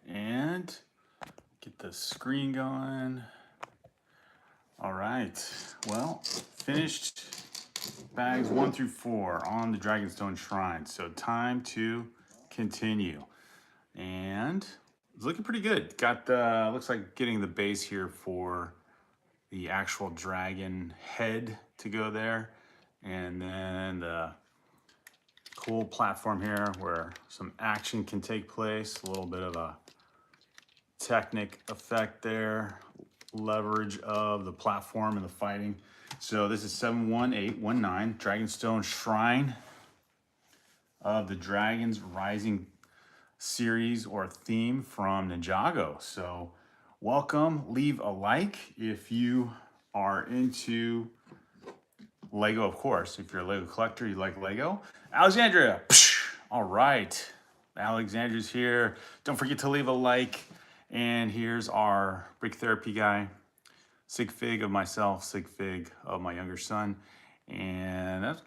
And get the screen going. All right, well, finished bags 1 through 4 on the Dragon Stone Shrine. So time to continue. And it's looking pretty good. Got the, looks like getting the base here for the actual dragon head to go there. And then the cool platform here where some action can take place. A little bit of a Technic effect there. Leverage of the platform and the fighting. So this is 71819 Dragonstone Shrine of the Dragons Rising series or theme from Ninjago. So welcome, leave a like if you are into Lego, of course. If you're a Lego collector, you like Lego. Alexandria, all right. Alexandria's here. Don't forget to leave a like. And here's our Brick Therapy guy, sig fig of myself, sig fig of my younger son. And I'm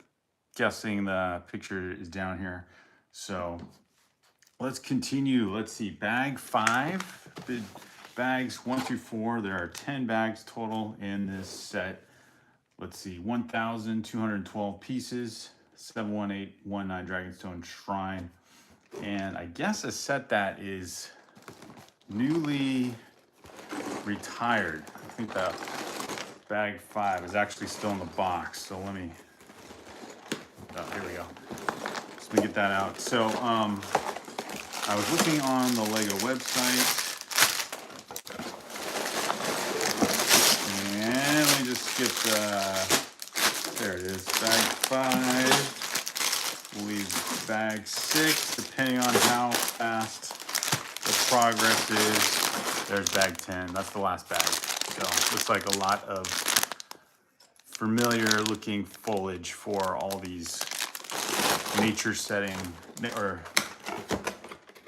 guessing the picture is down here. So let's continue. Let's see, bag 5, bags 1 through 4. There are 10 bags total in this set. Let's see, 1,212 pieces, 71819 Dragonstone Shrine. And I guess a set that is newly retired. I think that bag 5 is actually still in the box. So let me, oh, here we go. So let me get that out. So I was looking on the Lego website, and let me just get the, there it is, bag 5, we'll leave bag 6, depending on how fast the progress is. There's bag 10. That's the last bag. So looks like a lot of familiar looking foliage for all these nature setting or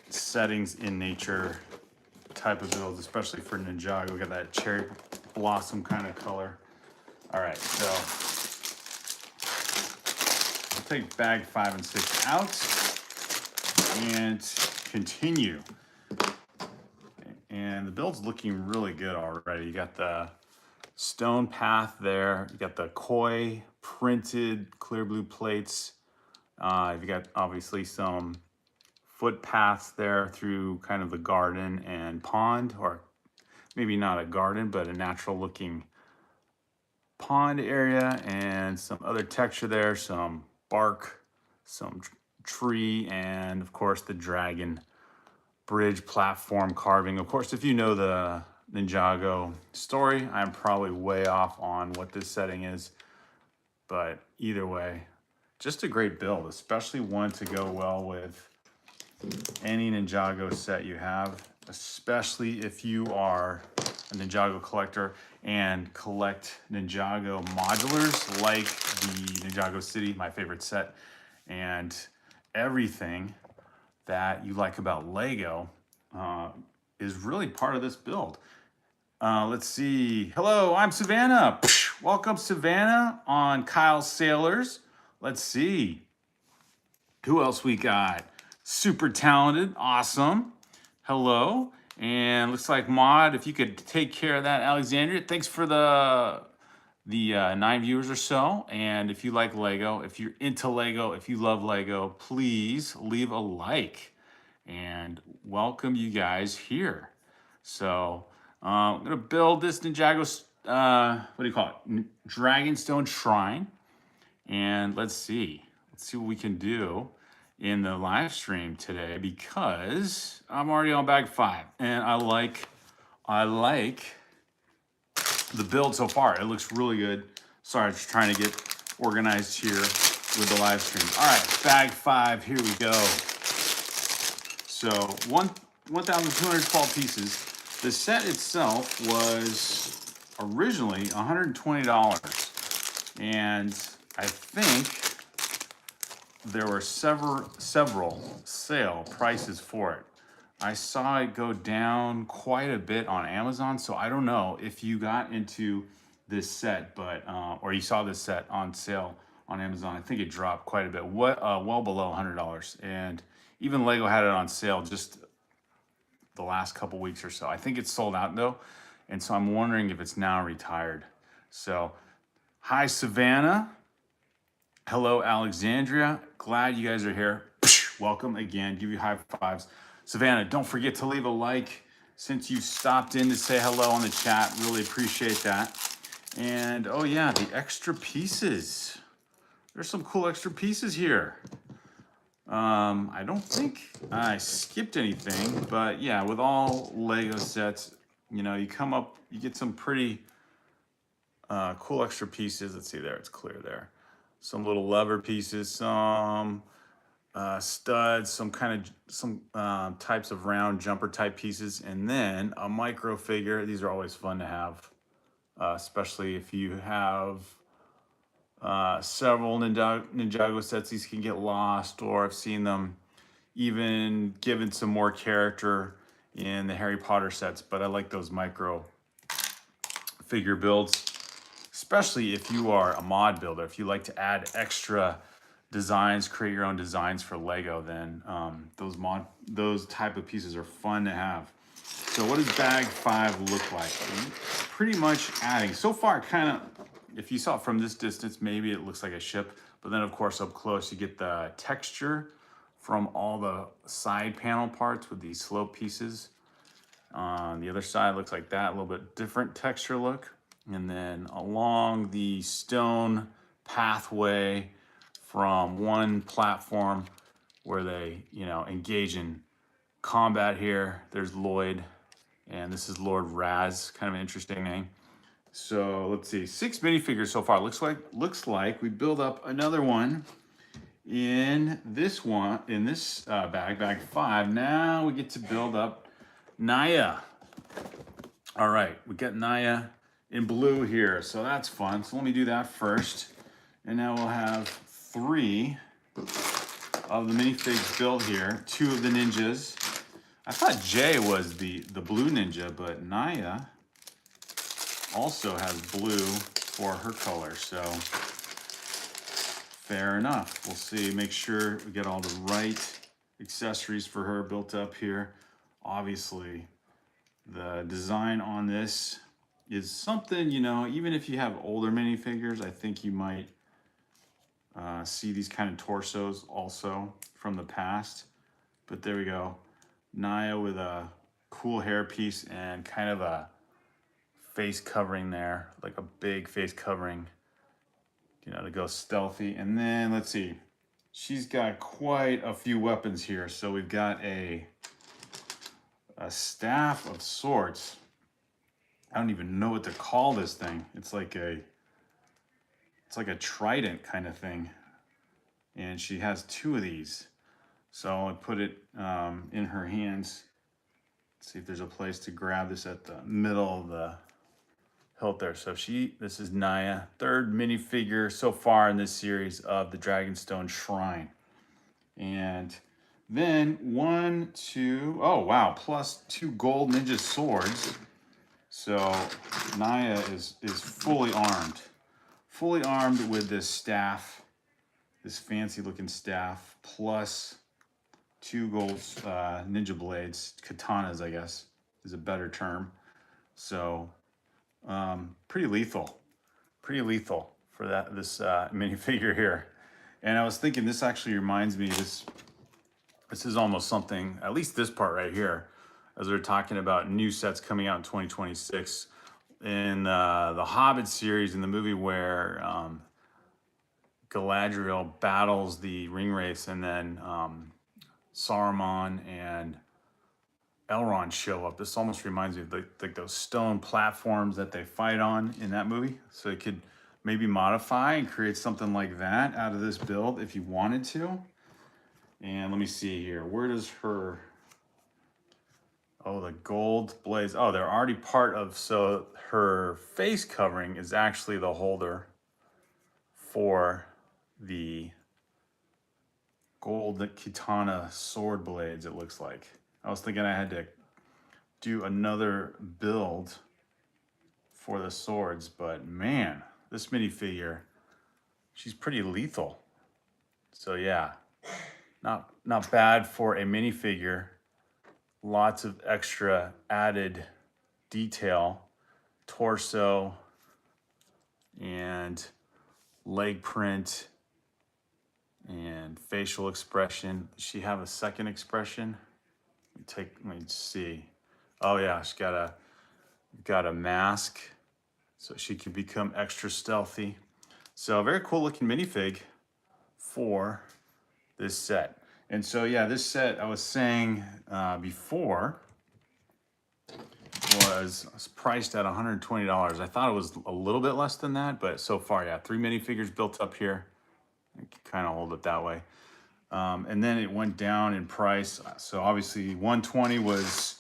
settings in nature type of builds, especially for Ninjago. We got that cherry blossom kind of color. All right, so I'll take bag 5 and 6 out and continue. And the build's looking really good already. You got the stone path there. You got the koi printed clear blue plates. You got obviously some footpaths there through kind of the garden and pond, or maybe not a garden, but a natural looking pond area, and some other texture there, some bark, some tree, and of course the dragon bridge platform carving. Of course, if you know the Ninjago story, I'm probably way off on what this setting is, but either way, just a great build, especially one to go well with any Ninjago set you have, especially if you are a Ninjago collector and collect Ninjago modulars like the Ninjago City, my favorite set, and everything that you like about Lego is really part of this build. Let's see. Hello, I'm Savannah. Welcome, Savannah, on Kyle's Sailors. Let's see. Who else we got? Super talented. Awesome. Hello. And looks like Maud, if you could take care of that, Alexandria. Thanks for the 9 viewers or so. And if you like Lego, if you're into Lego, if you love Lego, please leave a like and welcome you guys here. So I'm gonna build this Ninjago, what do you call it? Dragonstone Shrine. And let's see what we can do in the live stream today, because I'm already on bag 5 and I like the build so far. It looks really good. Sorry, just trying to get organized here with the live stream. All right, bag 5, here we go. So 1,212 pieces. The set itself was originally $120, and I think there were several sale prices for it. I saw it go down quite a bit on Amazon, so I don't know if you got into this set, but or you saw this set on sale on Amazon. I think it dropped quite a bit, well below $100, and even Lego had it on sale just the last couple weeks or so. I think it's sold out though. And so I'm wondering if it's now retired. So, hi, Savannah. Hello, Alexandria. Glad you guys are here. Welcome again. Give you high fives. Savannah, don't forget to leave a like since you stopped in to say hello on the chat. Really appreciate that. And oh yeah, the extra pieces. There's some cool extra pieces here. I don't think I skipped anything, but yeah, with all Lego sets, you know, you get some pretty cool extra pieces. Let's see there, it's clear there. Some little lever pieces, some studs, some types of round jumper type pieces, and then a micro figure. These are always fun to have, especially if you have several Ninjago sets. These can get lost, or I've seen them even given some more character in the Harry Potter sets, but I like those micro figure builds, especially if you are a mod builder. If you like to add extra designs, create your own designs for Lego, then those type of pieces are fun to have. So what does bag 5 look like? Pretty much adding, so far kind of, if you saw it from this distance, maybe it looks like a ship, but then of course up close you get the texture from all the side panel parts with these slope pieces. On the other side looks like that, a little bit different texture look. And then along the stone pathway from one platform where they, you know, engage in combat here, there's Lloyd, and this is Lord Raz, kind of an interesting name. So let's see, 6 minifigures so far. Looks like we build up another one in this bag 5. Now we get to build up Naya. All right, we got Naya in blue here, so that's fun. So let me do that first. And now we'll have 3 of the minifigs built here, 2 of the ninjas. I thought Jay was the blue ninja, but Naya also has blue for her color, so fair enough. We'll see, make sure we get all the right accessories for her built up here. Obviously, the design on this is something, you know, even if you have older minifigures, I think you might see these kind of torsos also from the past. But there we go. Naya with a cool hairpiece and kind of a face covering there, like a big face covering, you know, to go stealthy. And then let's see, she's got quite a few weapons here. So we've got a staff of sorts. I don't even know what to call this thing. It's like a trident kind of thing. And she has 2 of these. So I put it in her hands. Let's see if there's a place to grab this at the middle of the hilt there. So this is Naya, 3rd minifigure so far in this series of the Dragon Stone Shrine. And then 1, 2, oh wow, plus 2 gold ninja swords. So Naya is fully armed with this staff, this fancy looking staff, plus 2 gold ninja blades, katanas, I guess is a better term. So pretty lethal for this minifigure here. And I was thinking, this actually reminds me, this is almost something, at least this part right here, as we're talking about new sets coming out in 2026 in the Hobbit series, in the movie where Galadriel battles the Ringwraiths, and then Saruman and Elrond show up. This almost reminds me of like those stone platforms that they fight on in that movie. So you could maybe modify and create something like that out of this build if you wanted to. And let me see here. Where does her... Oh, the gold blades. Oh, they're already part of... So her face covering is actually the holder for the gold katana sword blades, it looks like. I was thinking I had to do another build for the swords, but man, this minifigure, she's pretty lethal. So yeah, not bad for a minifigure lots of extra added detail, torso and leg print and facial expression. Does she have a second expression? Let me see. Oh yeah, she's got a mask, so she can become extra stealthy. So very cool looking minifig for this set. And so yeah, this set I was saying before was priced at $120. I thought it was a little bit less than that, but so far, yeah, 3 minifigures built up here. I can kind of hold it that way. And then it went down in price. So obviously 120 was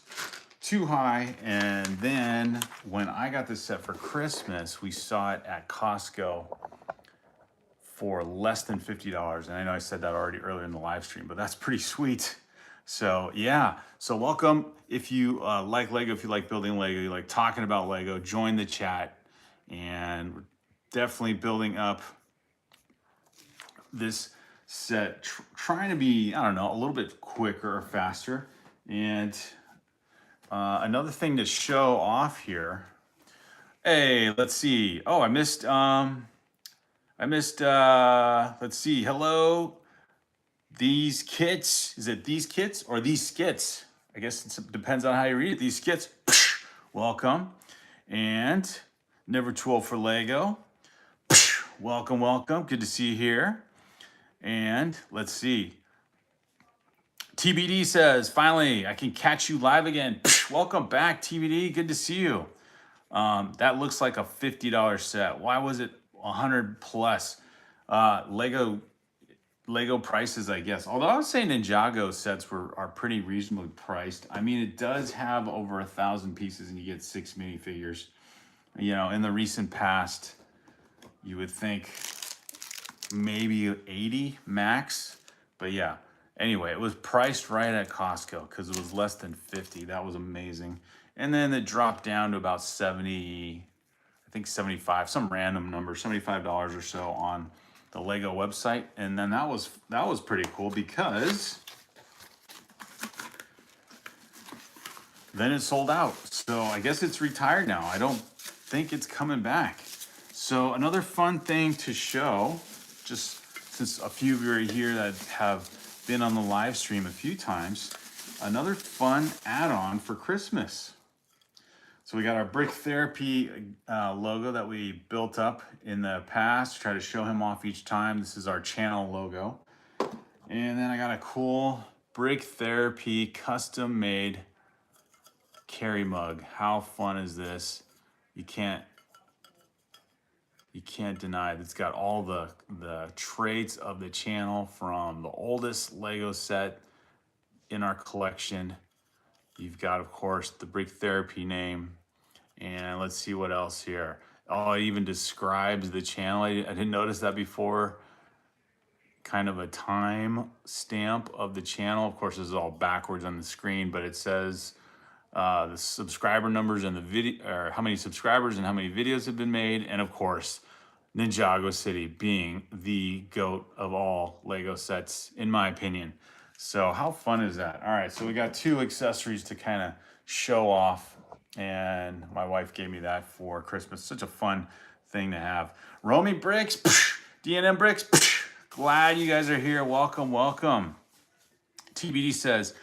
too high. And then when I got this set for Christmas, we saw it at Costco for less than $50. And I know I said that already earlier in the live stream, but that's pretty sweet. So yeah, so welcome. If you like Lego, if you like building Lego, you like talking about Lego, join the chat. And we're definitely building up this set, trying to be, I don't know, a little bit quicker or faster. And another thing to show off here. Hey, let's see. Oh, I missed, let's see. Hello, these kits. Is it these kits or these skits? I guess it depends on how you read it. These skits. Welcome. And never too old for Lego. Welcome, welcome. Good to see you here. And let's see. TBD says, finally, I can catch you live again. Welcome back, TBD. Good to see you. That looks like a $50 set. Why was it 100 plus? Lego prices, I guess. Although I was saying Ninjago sets are pretty reasonably priced. I mean, it does have over 1,000 pieces and you get 6 minifigures. You know, in the recent past, you would think maybe 80 max, but yeah. Anyway, it was priced right at Costco because it was less than 50. That was amazing. And then it dropped down to about 70, I think 75, some random number, $75 or so on the Lego website. And then that was pretty cool because then it sold out. So I guess it's retired now. I don't think it's coming back. So another fun thing to show, just since a few of you are here that have been on the live stream a few times, another fun add-on for Christmas. So we got our Brick Therapy logo that we built up in the past, try to show him off each time. This is our channel logo. And then I got a cool Brick Therapy custom made carry mug. How fun is this? You can't deny it. It's got all the traits of the channel from the oldest Lego set in our collection. You've got, of course, the Brick Therapy name. And let's see what else here. Oh, it even describes the channel. I didn't notice that before. Kind of a time stamp of the channel. Of course, this is all backwards on the screen, but it says the subscriber numbers and the video, or how many subscribers and how many videos have been made. And of course, Ninjago City being the GOAT of all Lego sets, in my opinion. So how fun is that? All right, so we got 2 accessories to kind of show off, and my wife gave me that for Christmas. Such a fun thing to have. Romy Bricks, DNM Bricks, glad you guys are here. Welcome, welcome. TBD says,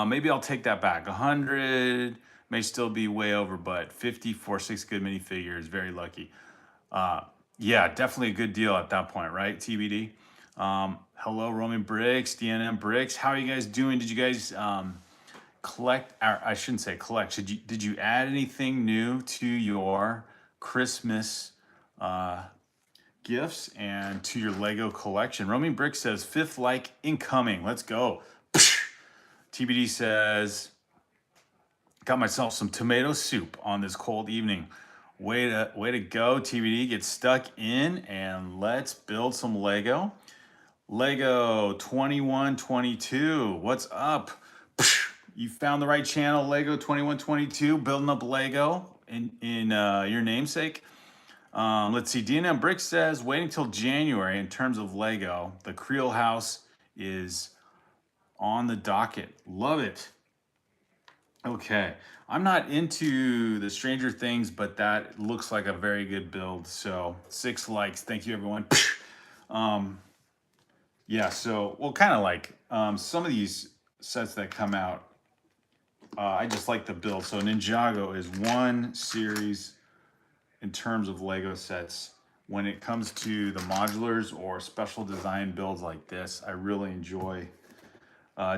maybe I'll take that back. 100 may still be way over, but 50 for 6 good minifigures, very lucky. Yeah, definitely a good deal at that point, right, TBD? Hello, Roman Bricks, DNM Bricks. How are you guys doing? Did you guys collect, or I shouldn't say collect, did you add anything new to your Christmas gifts and to your Lego collection? Roman Bricks says, 5th like incoming. Let's go. TBD says, got myself some tomato soup on this cold evening. Way to go, TBD. Get stuck in and let's build some Lego. Lego 2122, what's up? You found the right channel, Lego 2122, building up Lego in your namesake. Let's see, DNM Brick says, waiting till January in terms of Lego. The Creel house is on the docket. Love it. Okay, I'm not into the Stranger Things, but that looks like a very good build. So 6 likes. Thank you, everyone. um, yeah. So well, kind of like some of these sets that come out. I just like the build. So Ninjago is one series in terms of Lego sets. When it comes to the modulars or special design builds like this, I really enjoy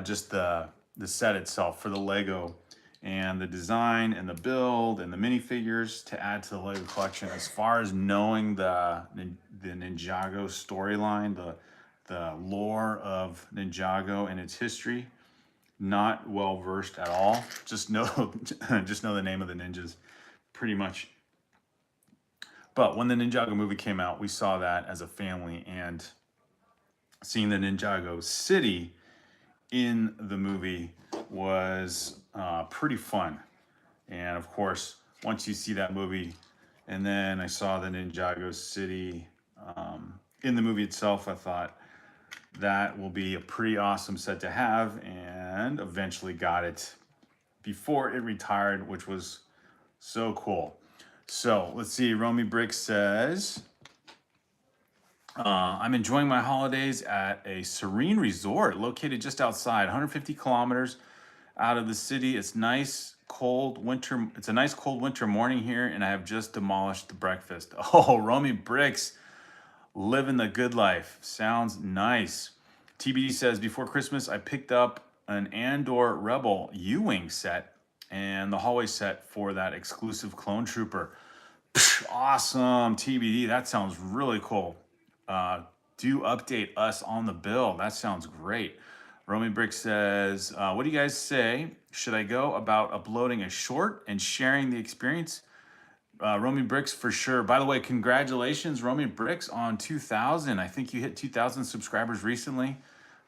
just the set itself for the Lego and the design and the build and the minifigures to add to the Lego collection. As far as knowing the Ninjago storyline, the lore of Ninjago and its history, not well versed at all. Just know just know the name of the ninjas pretty much. But when the Ninjago movie came out, we saw that as a family, and seeing the Ninjago city in the movie was pretty fun. And of course, once you see that movie, and then I saw the Ninjago city in the movie itself, I thought that will be a pretty awesome set to have, and eventually got it before it retired, which was so cool. So let's see. Romy Brick says, I'm enjoying my holidays at a serene resort located just outside, 150 kilometers out of the city. It's nice cold winter. It's a nice cold winter morning here, and I have just demolished the breakfast. Oh, Romy Bricks, living the good life. Sounds nice. TBD says, before Christmas, I picked up an Andor Rebel U-Wing set and the hallway set for that exclusive clone trooper. Awesome, TBD. That sounds really cool. Do update us on the build. That sounds great. Roman Brick says, what do you guys say? Should I go about uploading a short and sharing the experience? Roman Bricks for sure. By the way, congratulations, Roman Bricks, on 2,000. I think you hit 2,000 subscribers recently.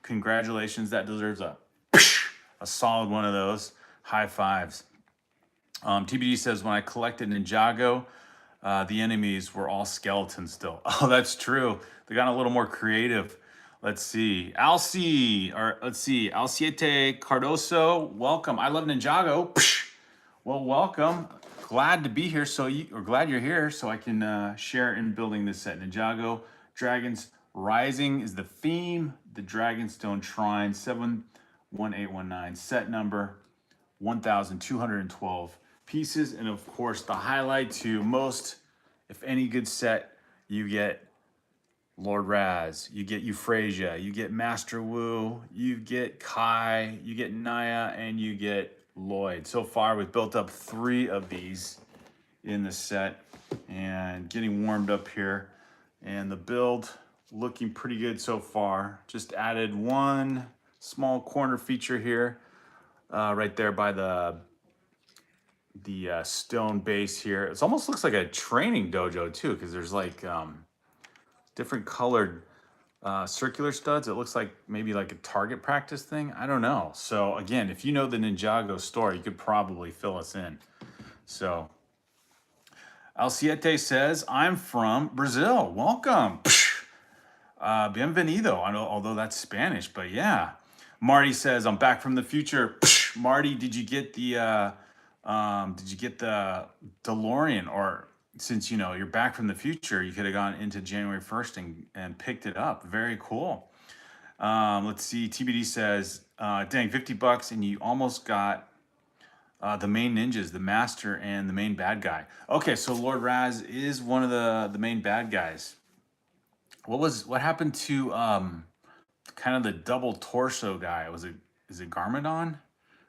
Congratulations. That deserves a solid one of those. High fives. TBD says, when I collected Ninjago, the enemies were all skeletons still. Oh, that's true. They got a little more creative. Let's see. Alciete Cardoso, welcome. I love Ninjago. Well, welcome. Glad to be here. Glad you're here so I can share in building this set. Ninjago Dragons Rising is the theme. The Dragon Stone Shrine, 71819, set number 1,212 pieces. And of course, the highlight to most, if any good set, you get Lord Raz, you get Euphrasia, you get Master Wu, you get Kai, you get Naya, and you get Lloyd. So far, we've built up 3 of these in the set and getting warmed up here. And the build looking pretty good so far. Just added one small corner feature here, right there by the stone base here. It almost looks like a training dojo too, because there's like different colored circular studs. It looks like maybe like a target practice thing. I don't know. So again, if you know the Ninjago story, you could probably fill us in. So Alciete says, I'm from Brazil. Welcome. Bienvenido. I know, although that's Spanish, but yeah. Marty says, I'm back from the future. Marty, did you get the DeLorean? Or since, you know, you're back from the future, you could have gone into January 1st and picked it up. Very cool. Let's see. TBD says, dang, $50 and you almost got the main ninjas, the master and the main bad guy. Okay, so Lord Raz is one of the main bad guys. What happened to kind of the double torso guy? Is it Garmadon?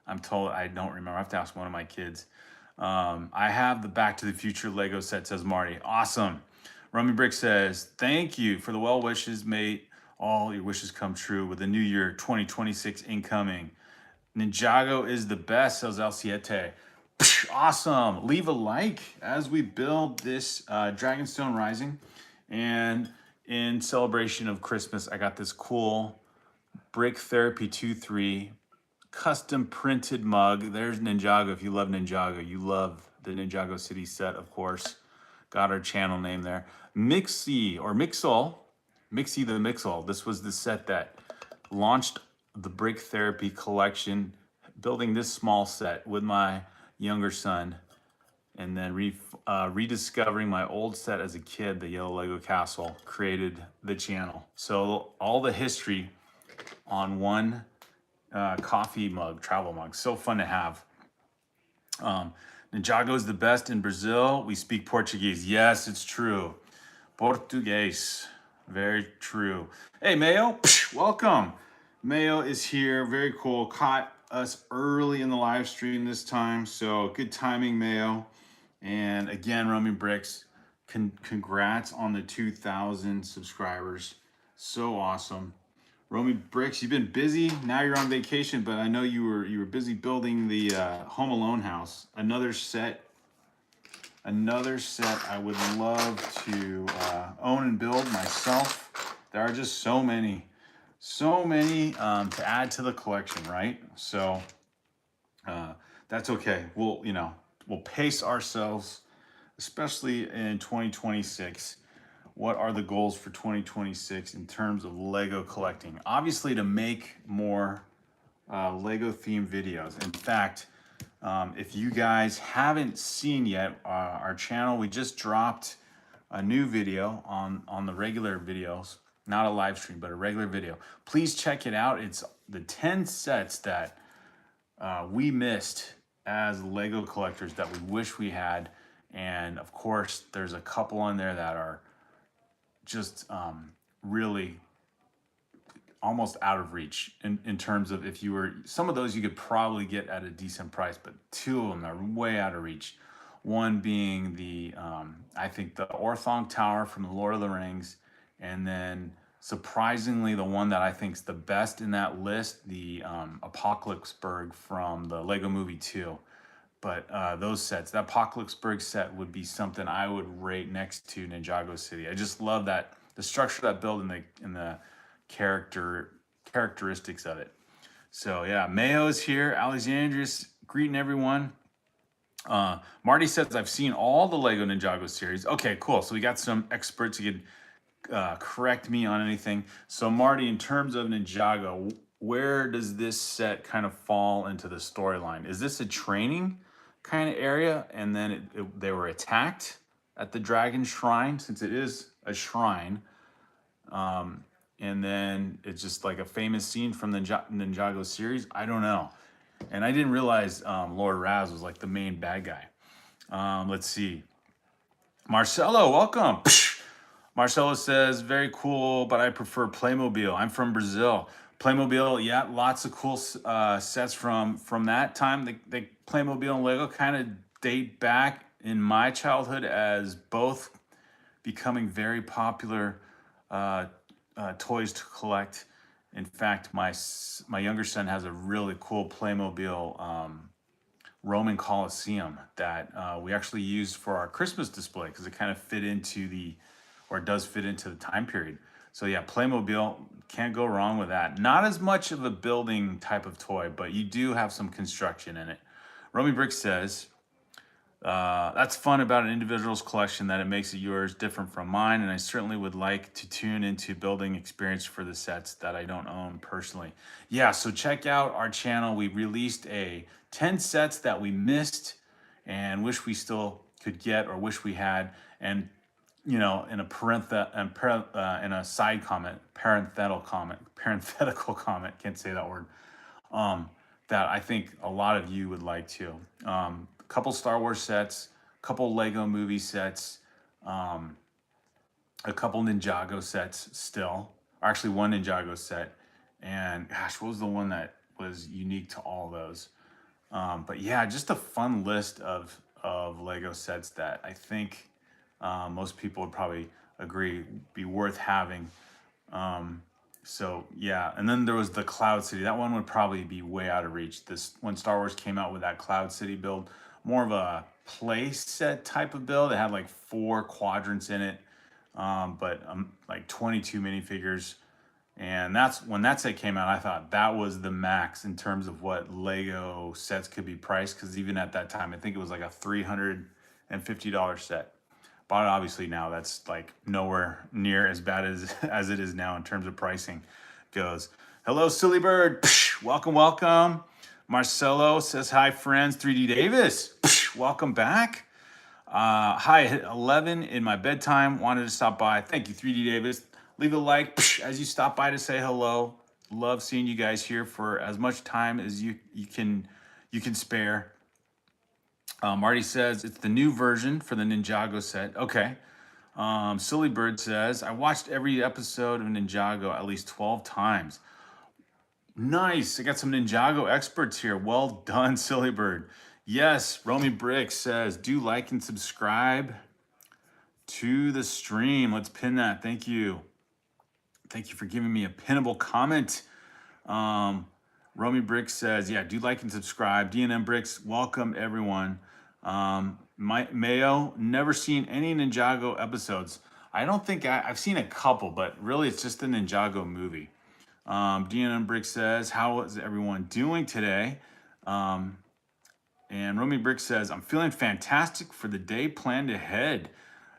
I'm told, I don't remember. I have to ask one of my kids. I have the Back to the Future Lego set, says Marty. Awesome. Rummy Brick says, thank you for the well wishes. May all your wishes come true with the new year 2026 incoming. Ninjago is the best, says Alciete. Awesome. Leave a like as we build this Dragonstone Rising. And in celebration of Christmas, I got this cool BrickTherapy23 custom printed mug. There's Ninjago. If you love Ninjago, you love the Ninjago City set, of course. Got our channel name there. Mixie the Mixel. This was the set that launched the Brick Therapy collection building this small set with my younger son, and then rediscovering my old set as a kid, the yellow Lego castle, created the channel. So all the history on one coffee mug, travel mug. So fun to have. Ninjago is the best in Brazil. We speak Portuguese. Yes, it's true. Português. Very true. Hey, Mayo, welcome. Mayo is here. Very cool. Caught us early in the live stream this time. So good timing, Mayo. And again, Romy Bricks, congrats on the 2,000 subscribers. So awesome. Romy Bricks, you've been busy. Now you're on vacation, but I know you were busy building the Home Alone house. Another set I would love to own and build myself. There are just so many to add to the collection, right? So that's okay. We'll pace ourselves, especially in 2026. What are the goals for 2026 in terms of Lego collecting? Obviously, to make more Lego themed videos. In fact, if you guys haven't seen yet our channel, we just dropped a new video on the regular videos, not a live stream, but a regular video. Please check it out. It's the 10 sets that we missed as Lego collectors that we wish we had. And of course, there's a couple on there that are just really almost out of reach in terms of if you were, some of those you could probably get at a decent price, but two of them are way out of reach. One being the, I think the Orthong Tower from the Lord of the Rings, and then surprisingly the one that I think is the best in that list, the Apocalypseburg from the Lego Movie 2. But those sets, that Apocalypseburg set would be something I would rate next to Ninjago City. I just love that, the structure of that build and the characteristics of it. So yeah, Mayo is here. Alexandrius greeting everyone. Marty says, I've seen all the Lego Ninjago series. Okay, cool. So we got some experts who could correct me on anything. So Marty, in terms of Ninjago, where does this set kind of fall into the storyline? Is this a training kind of area, and then they were attacked at the Dragon Shrine, since it is a shrine, and then it's just like a famous scene from the Ninjago series? I don't know. And I didn't realize Lord Raz was like the main bad guy. Let's see. Marcelo, welcome. Marcelo says, very cool, but I prefer Playmobil. I'm from Brazil. Playmobil, yeah, lots of cool sets from that time. The Playmobil and Lego kind of date back in my childhood as both becoming very popular toys to collect. In fact, my younger son has a really cool Playmobil Roman Colosseum that we actually used for our Christmas display because it kind of does fit into the time period. So yeah, Playmobil, can't go wrong with that. Not as much of a building type of toy, but you do have some construction in it. Romy Brick says, that's fun about an individual's collection, that it makes it yours different from mine, and I certainly would like to tune into building experience for the sets that I don't own personally. Yeah, so check out our channel. We released 10 sets that we missed and wish we still could get or wish we had. And in a side comment, parenthetical comment, can't say that word, that I think a lot of you would like to. A couple Star Wars sets, a couple Lego movie sets, a couple Ninjago sets still, or actually one Ninjago set. And gosh, what was the one that was unique to all those? But yeah, just a fun list of Lego sets that I think most people would probably agree be worth having. So yeah, and then there was the Cloud City. That one would probably be way out of reach. This, when Star Wars came out with that Cloud City build, more of a play set type of build. It had like 4 quadrants in it, but like 22 minifigures. And that's when that set came out, I thought that was the max in terms of what Lego sets could be priced. Because even at that time, I think it was like a $350 set. But obviously now that's like nowhere near as bad as it is now in terms of pricing goes. Hello, Silly Bird. Welcome, welcome. Marcelo says, hi, friends. 3D Davis, welcome back. Hi, I hit 11 in my bedtime. Wanted to stop by. Thank you, 3D Davis. Leave a like as you stop by to say hello. Love seeing you guys here for as much time as you can spare. Marty says it's the new version for the Ninjago set. Okay. Silly Bird says, I watched every episode of Ninjago at least 12 times. Nice. I got some Ninjago experts here. Well done, Silly Bird. Yes, Romy Brick says, do like and subscribe to the stream. Let's pin that. Thank you. Thank you for giving me a pinnable comment. Romy Brick says, yeah, do like and subscribe. DNM Bricks, welcome everyone. Mayo, never seen any Ninjago episodes. I don't think I've seen a couple, but really it's just the Ninjago movie. DNM Brick says, how is everyone doing today? And Romy Brick says, I'm feeling fantastic for the day planned ahead.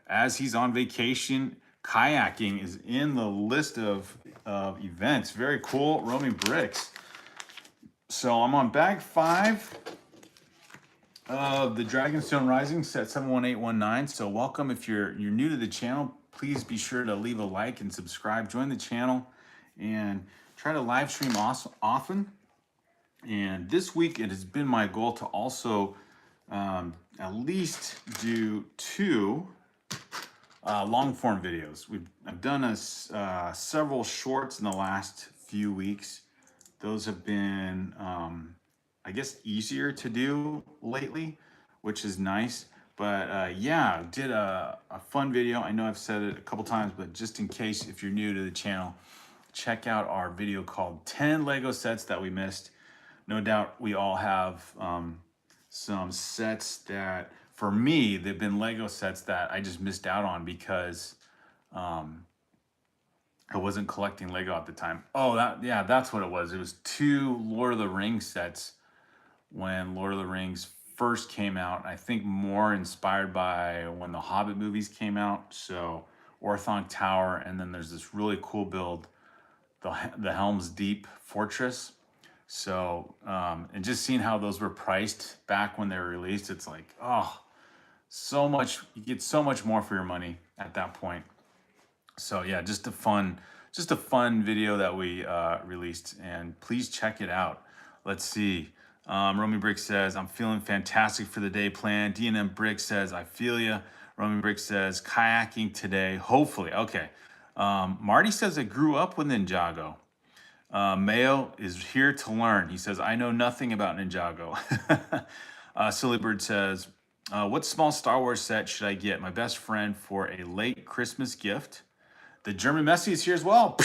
As he's on vacation, kayaking is in the list of events. Very cool, Romy Bricks. So I'm on bag 5 of the Dragonstone Rising set 71819. So welcome. If you're new to the channel, please be sure to leave a like and subscribe. Join the channel and try to live stream often. And this week it has been my goal to also at least do 2 long form videos. I've done several shorts in the last few weeks. Those have been, I guess, easier to do lately, which is nice. But yeah, did a fun video. I know I've said it a couple times, but just in case, if you're new to the channel, check out our video called 10 Lego sets that we missed. No doubt we all have some sets that, for me, they've been Lego sets that I just missed out on because I wasn't collecting Lego at the time. Oh, that's what it was. It was 2 Lord of the Rings sets when Lord of the Rings first came out. I think more inspired by when the Hobbit movies came out. So Orthanc Tower, and then there's this really cool build, the Helm's Deep Fortress. So, and just seeing how those were priced back when they were released, it's like, oh, so much, you get so much more for your money at that point. So yeah, just a fun video that we released, and please check it out. Let's see. Romy Brick says, I'm feeling fantastic for the day plan. DNM Brick says, I feel ya. Romy Brick says, kayaking today, hopefully. Okay. Marty says, I grew up with Ninjago. Mayo is here to learn. He says, I know nothing about Ninjago. Silly Bird says, what small Star Wars set should I get my best friend for a late Christmas gift? The German Messi is here as well.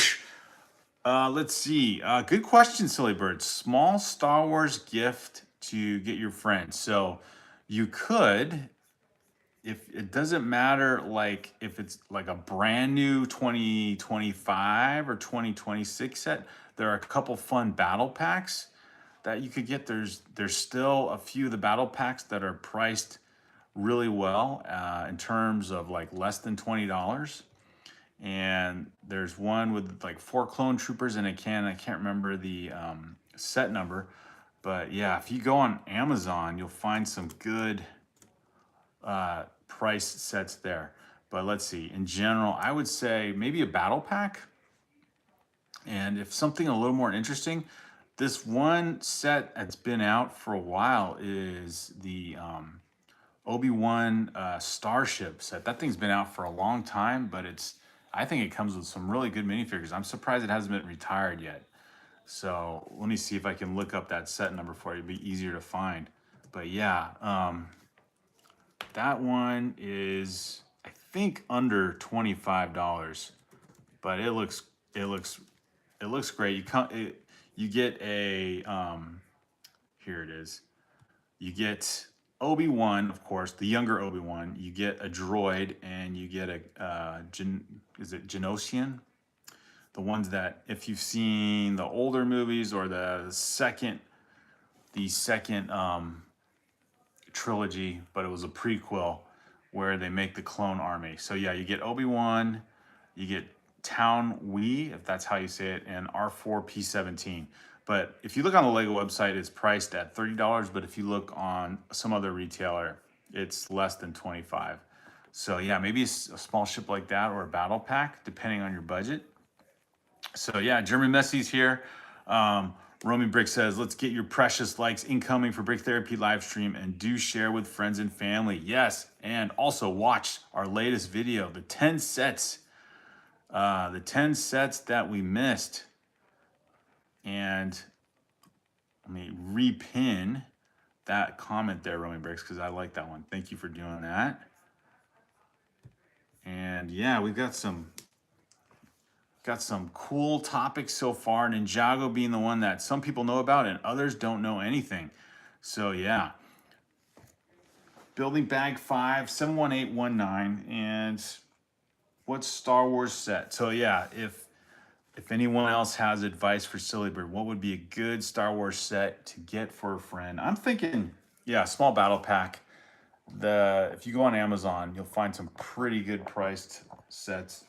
Let's see. Good question, Silly Bird. Small Star Wars gift to get your friend. So you could, if it doesn't matter, like if it's like a brand new 2025 or 2026 set, there are a couple fun battle packs that you could get. There's still a few of the battle packs that are priced really well in terms of like less than $20. And there's one with like 4 clone troopers in a can. I can't remember the set number, but yeah, if you go on Amazon, you'll find some good price sets there. But let's see, in general, I would say maybe a battle pack. And if something a little more interesting, this one set that's been out for a while is the Obi-Wan Starship set. That thing's been out for a long time, but I think it comes with some really good minifigures. I'm surprised it hasn't been retired yet. So let me see if I can look up that set number for you. It'd be easier to find. But yeah, that one is, I think, under $25. But it looks great. You get a here it is. You get Obi-Wan, of course, the younger Obi-Wan. You get a droid, and you get a is it Genosian? The ones that, if you've seen the older movies or the second trilogy, but it was a prequel where they make the clone army. So yeah, you get Obi-Wan, you get Town Wee, if that's how you say it, and R4P17. But if you look on the Lego website, it's priced at $30. But if you look on some other retailer, it's less than 25. So yeah, maybe a small ship like that or a battle pack, depending on your budget. So yeah, Jeremy Messi's here. Romy Brick says, let's get your precious likes incoming for Brick Therapy live stream, and do share with friends and family. Yes, and also watch our latest video, the 10 sets that we missed. And let me repin that comment there, Romy Bricks, because I like that one. Thank you for doing that. And yeah, we've got some cool topics so far. Ninjago being the one that some people know about and others don't know anything. So yeah. Building bag 5, 71819, and what's Star Wars set? So yeah, if anyone else has advice for Silly Bird, what would be a good Star Wars set to get for a friend? I'm thinking, yeah, small battle pack. If you go on Amazon, you'll find some pretty good priced sets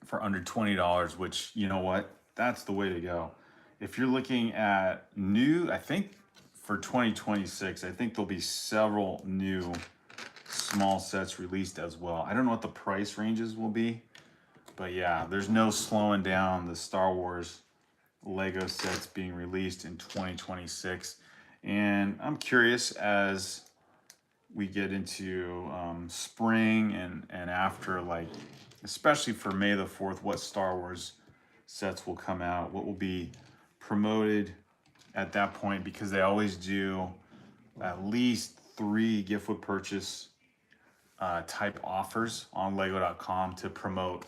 for under $20, which, you know what? That's the way to go. If you're looking at new, I think for 2026, I think there'll be several new small sets released as well. I don't know what the price ranges will be, but yeah, there's no slowing down the Star Wars Lego sets being released in 2026. And I'm curious, as we get into spring and after, like, especially for May the 4th, what Star Wars sets will come out, what will be promoted at that point, because they always do at least 3 gift with purchase type offers on lego.com to promote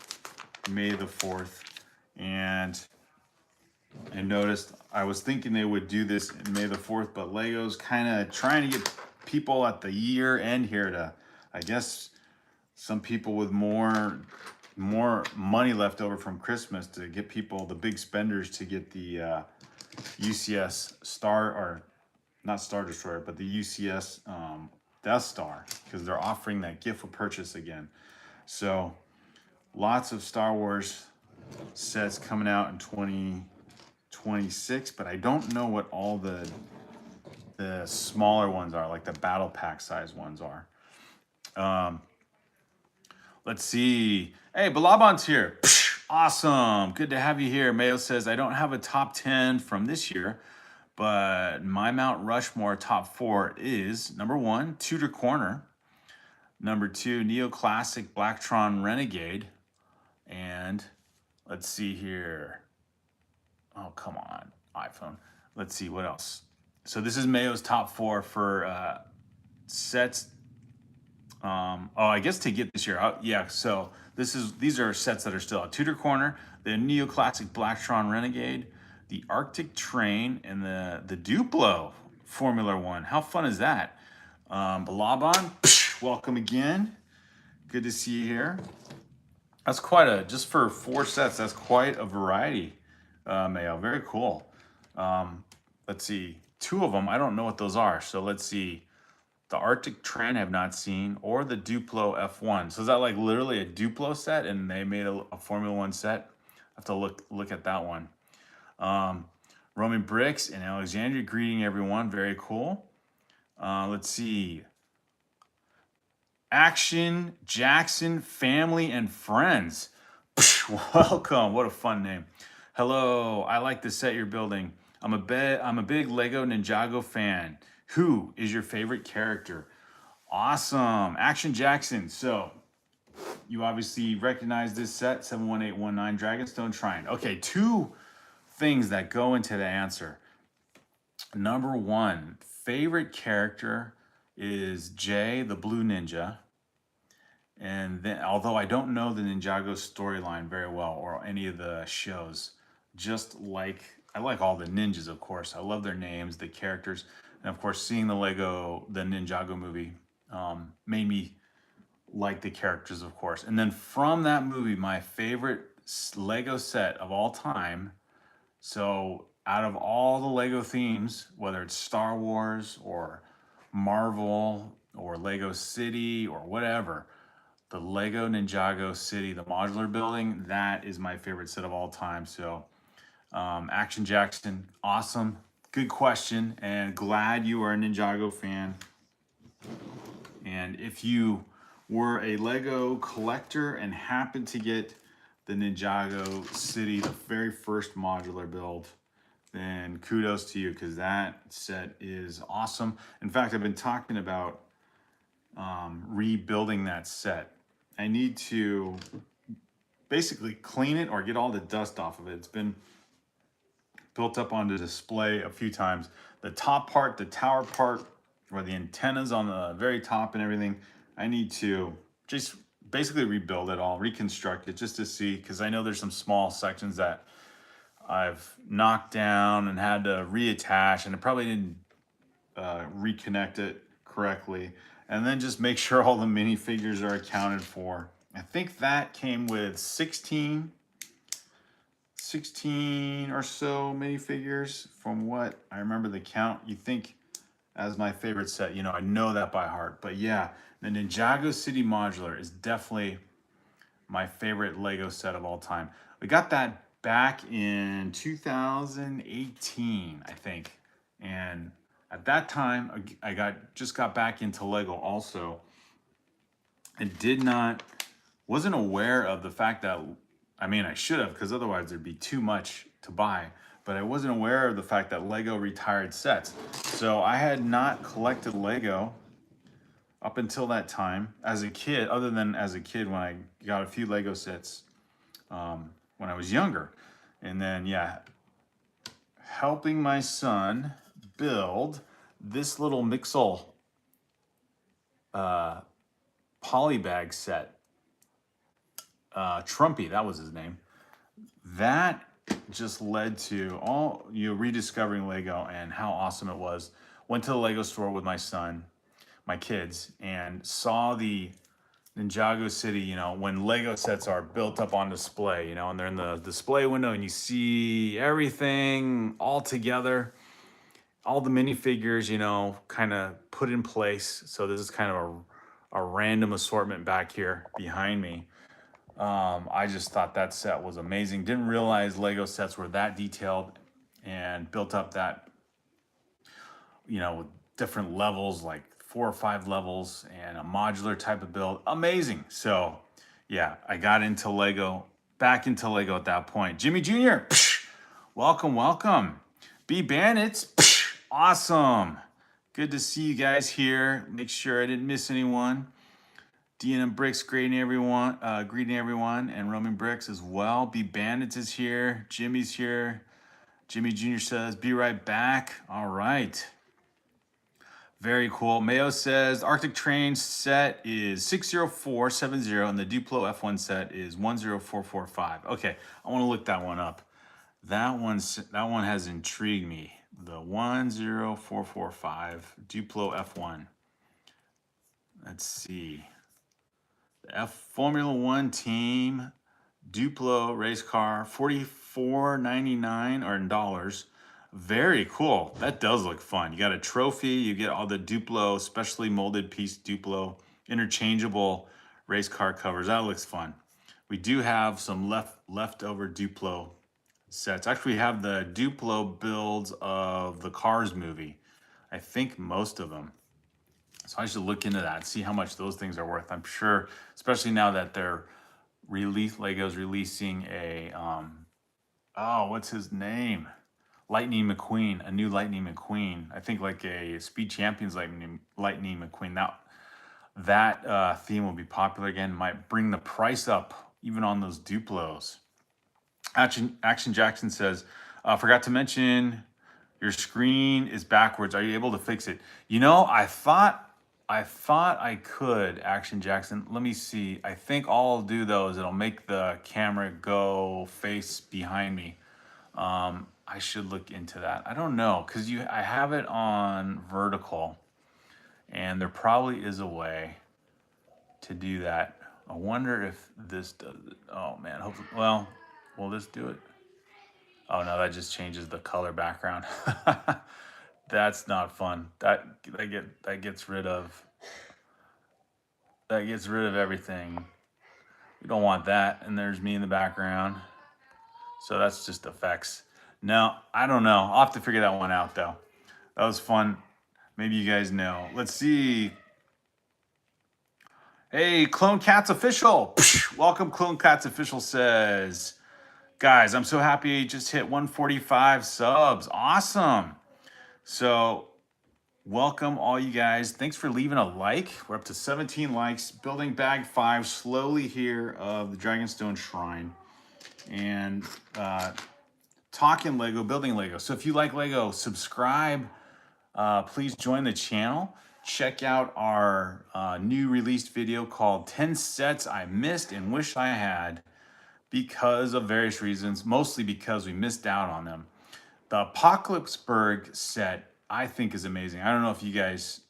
May the 4th. And I noticed, I was thinking they would do this in May the 4th, but Lego's kind of trying to get people at the year end here to, I guess, some people with more money left over from Christmas, to get people, the big spenders, to get the UCS Star, or not Star Destroyer, but the UCS Death Star, because they're offering that gift with purchase again. So lots of Star Wars sets coming out in 2026, but I don't know what all the smaller ones are, like the battle pack size ones are. Let's see. Hey, Balabon's here. Awesome. Good to have you here. Mayo says, I don't have a top 10 from this year, but my Mount Rushmore top 4 is number 1, Tudor Corner. Number 2, Neoclassic Blacktron Renegade. And let's see here. Oh, come on, iPhone. Let's see what else. So this is Mayo's top 4 for sets. I guess to get this year. Yeah, so these are sets that are still out. Tudor Corner, the Neoclassic Blacktron Renegade, the Arctic Train, and the Duplo Formula One. How fun is that? Balabon, welcome again. Good to see you here. That's quite a, just for 4 sets, that's quite a variety, Mayo. Very cool. Let's see, 2 of them, I don't know what those are. So let's see. The Arctic Train I have not seen, or the Duplo F1. So is that like literally a Duplo set and they made a Formula One set? I have to look at that one. Roman Bricks and Alexandria, greeting everyone. Very cool. Let's see. Action Jackson Family and Friends. Welcome. What a fun name. Hello. I like the set you're building. I'm a big Lego Ninjago fan. Who is your favorite character? Awesome. Action Jackson. So you obviously recognize this set, 71819 Dragon Stone Shrine. Okay, 2 things that go into the answer. Number 1, favorite character is Jay, the Blue Ninja. And then, although I don't know the Ninjago storyline very well or any of the shows, I like all the ninjas, of course. I love their names, the characters. And of course, seeing the Ninjago movie made me like the characters, of course. And then from that movie, my favorite Lego set of all time. So out of all the Lego themes, whether it's Star Wars or Marvel or Lego City or whatever, the Lego Ninjago City, the modular building, that is my favorite set of all time. So Action Jackson, awesome. Good question, and glad you are a Ninjago fan. And if you were a Lego collector and happened to get the Ninjago City, the very first modular build, then kudos to you, because that set is awesome. In fact, I've been talking about rebuilding that set. I need to basically clean it or get all the dust off of it. It's been built up onto display a few times. The top part, the tower part, where the antennas on the very top and everything, I need to just basically rebuild it all, reconstruct it just to see, because I know there's some small sections that I've knocked down and had to reattach, and I probably didn't reconnect it correctly. And then just make sure all the minifigures are accounted for. I think that came with 16 or so minifigures from what I remember the count. You think as my favorite set, you know, I know that by heart. But yeah, the Ninjago City Modular is definitely my favorite Lego set of all time. We got that back in 2018, I think. And at that time, I just got back into Lego also. And wasn't aware of the fact that, I mean, I should have, because otherwise there'd be too much to buy. But I wasn't aware of the fact that Lego retired sets. So I had not collected Lego up until that time as a kid, other than as a kid when I got a few Lego sets when I was younger. And then, yeah, helping my son build this little Mixel polybag set. Trumpy, that was his name. That just led to all rediscovering Lego and how awesome it was. Went to the Lego store with my son, my kids, and saw the Ninjago City, you know, when Lego sets are built up on display, you know, and they're in the display window and you see everything all together, all the minifigures, you know, kind of put in place. So this is kind of a random assortment back here behind me. I just thought that set was amazing. Didn't realize Lego sets were that detailed and built up that, you know, with different levels, like 4 or 5 levels and a modular type of build. Amazing. So yeah, I got into Lego, back into Lego at that point. Jimmy Jr., psh, welcome, welcome. B Bandits, psh, awesome. Good to see you guys here. Make sure I didn't miss anyone. DNM Bricks greeting everyone, and Roman Bricks as well. B Bandits is here. Jimmy's here. Jimmy Jr. says, be right back. All right. Very cool. Mayo says Arctic Train set is 60470 and the Duplo F1 set is 10445. Okay, I want to look that one up. That one has intrigued me. The 10445 Duplo F1. Let's see. The F Formula One team Duplo race car, $44.99 or in dollars. Very cool. That does look fun. You got a trophy. You get all the Duplo, specially molded piece Duplo, interchangeable race car covers. That looks fun. We do have some leftover Duplo sets. Actually, we have the Duplo builds of the Cars movie. I think most of them. So I should look into that, see how much those things are worth. I'm sure, especially now that Lego's releasing a what's his name? Lightning McQueen, a new Lightning McQueen. I think like a Speed Champions Lightning McQueen. That theme will be popular again. Might bring the price up even on those Duplos. Action Jackson says, forgot to mention your screen is backwards. Are you able to fix it? You know, I thought I could, Action Jackson. Let me see. I think all I'll do though is it'll make the camera go face behind me. I should look into that. I don't know, because I have it on vertical, and there probably is a way to do that. I wonder if this does it. Oh man, hopefully, well, will this do it? Oh no, that just changes the color background. That's not fun. That gets rid of everything. We don't want that. And there's me in the background. So that's just effects. No, I don't know. I'll have to figure that one out though. That was fun. Maybe you guys know. Let's see. Hey, Clone Cats Official. Welcome, Clone Cats Official says, guys, I'm so happy I just hit 145 subs. Awesome. So, welcome all you guys. Thanks for leaving a like. We're up to 17 likes. Building bag 5 slowly here of the Dragonstone Shrine. And talking Lego, building Lego. So if you like Lego, subscribe. Please join the channel. Check out our new released video called 10 Sets I Missed and Wish I Had because of various reasons, mostly because we missed out on them. The Apocalypseburg set, I think, is amazing. I don't know if you guys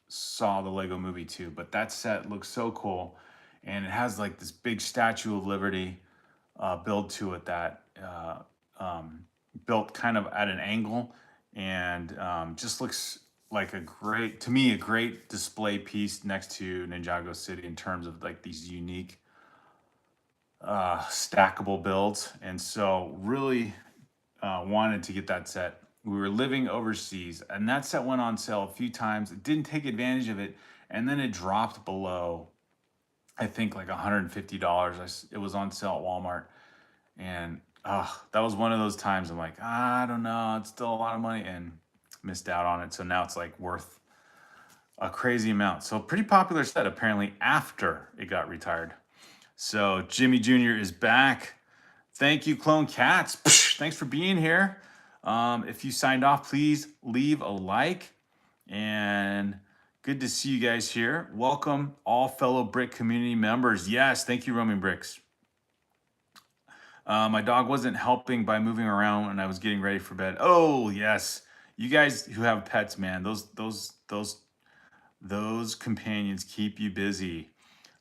saw the Lego movie too, but that set looks so cool. And it has like this big Statue of Liberty build to it that built kind of at an angle and just looks like a great display piece next to Ninjago City in terms of like these unique stackable builds. And so really wanted to get that set. We were living overseas and that set went on sale a few times. It didn't take advantage of it. And then it dropped below, I think like $150. It was on sale at Walmart. And that was one of those times I'm like, I don't know, it's still a lot of money, and missed out on it. So now it's like worth a crazy amount. So pretty popular set apparently after it got retired. So Jimmy Jr. is back. Thank you, Clone Cats. Thanks for being here. If you signed off, please leave a like. And good to see you guys here. Welcome all fellow Brick community members. Yes, thank you, Roman Bricks. My dog wasn't helping by moving around when I was getting ready for bed. Oh yes, you guys who have pets, man, those companions keep you busy.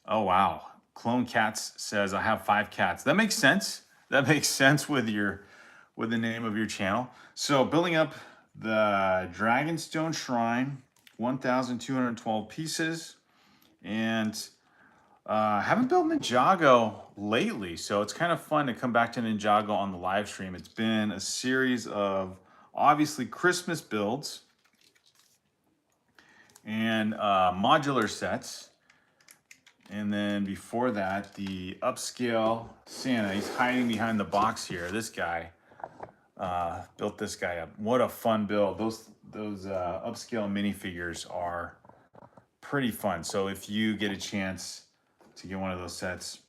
Oh wow, Clone Cats says I have 5 cats. That makes sense. That makes sense with the name of your channel. So building up the Dragonstone Shrine, 1,212 pieces, and haven't built Ninjago lately, so it's kind of fun to come back to Ninjago on the live stream. It's been a series of obviously Christmas builds and modular sets. And then before that, the upscale Santa. He's hiding behind the box here. This guy built this guy up. What a fun build. Those upscale minifigures are pretty fun. So if you get a chance to get one of those sets,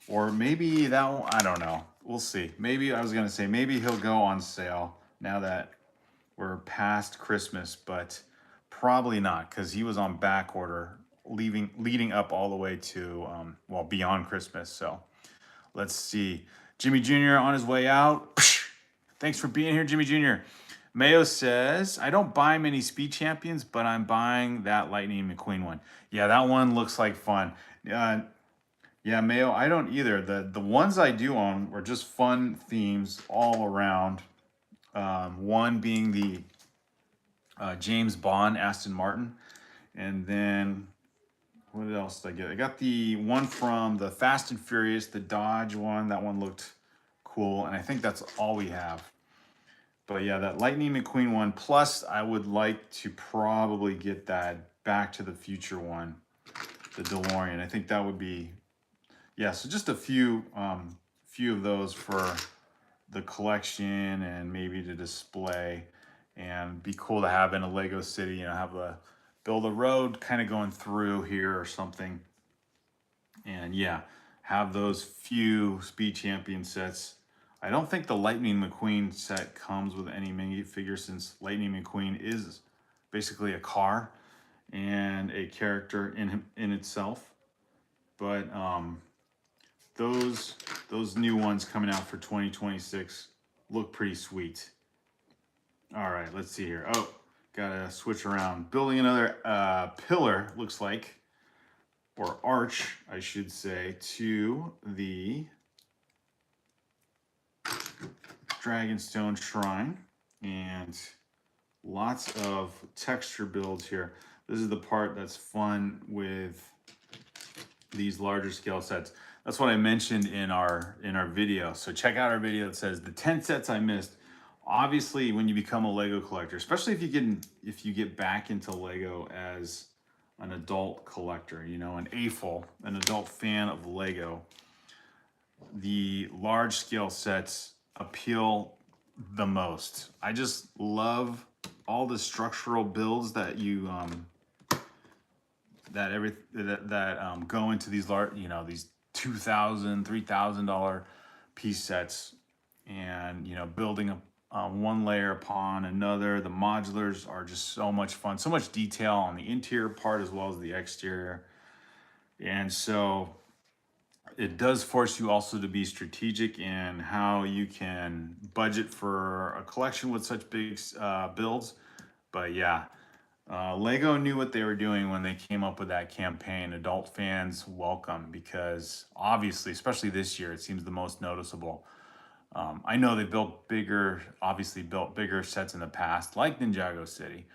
or maybe that one, I don't know. We'll see. Maybe I was gonna say maybe he'll go on sale now that we're past Christmas, but probably not because he was on back order leading up all the way to well, beyond Christmas. So let's see. Jimmy Jr. on his way out. Thanks for being here, Jimmy Jr. Mayo says, I don't buy many speed champions, but I'm buying that Lightning McQueen one. Yeah, that one looks like fun. Yeah, Mayo, I don't either. The ones I do own are just fun themes all around. One being the James Bond Aston Martin. And then, what else did I get? I got the one from the Fast and Furious, the Dodge one. That one looked cool. And I think that's all we have. But yeah, that Lightning McQueen one. Plus, I would like to probably get that Back to the Future one, the DeLorean. I think that would be, yeah. So just a few of those for the collection and maybe to display, and be cool to have in a Lego city. You know, have a build a road kind of going through here or something. And yeah, have those few Speed Champion sets. I don't think the Lightning McQueen set comes with any minifigure, since Lightning McQueen is basically a car and a character in itself. But those new ones coming out for 2026 look pretty sweet. All right, let's see here. Oh, gotta switch around. Building another pillar, looks like, or arch, I should say, to the Dragonstone Shrine, and lots of texture builds here. This is the part that's fun with these larger scale sets. that's what I mentioned in our video. So check out our video that says the 10 sets I missed. Obviously, when you become a Lego collector, especially if you get back into Lego as an adult collector, you know, an adult fan of Lego, the large scale sets appeal the most. I just love all the structural builds that you go into these large, you know, these $2,000, $3,000 piece sets, and you know, building one layer upon another. The modulars are just so much fun, so much detail on the interior part as well as the exterior, and so it does force you also to be strategic in how you can budget for a collection with such big builds. But yeah, Lego knew what they were doing when they came up with that campaign. Adult fans welcome, because obviously, especially this year, it seems the most noticeable. I know they obviously built bigger sets in the past, like Ninjago City,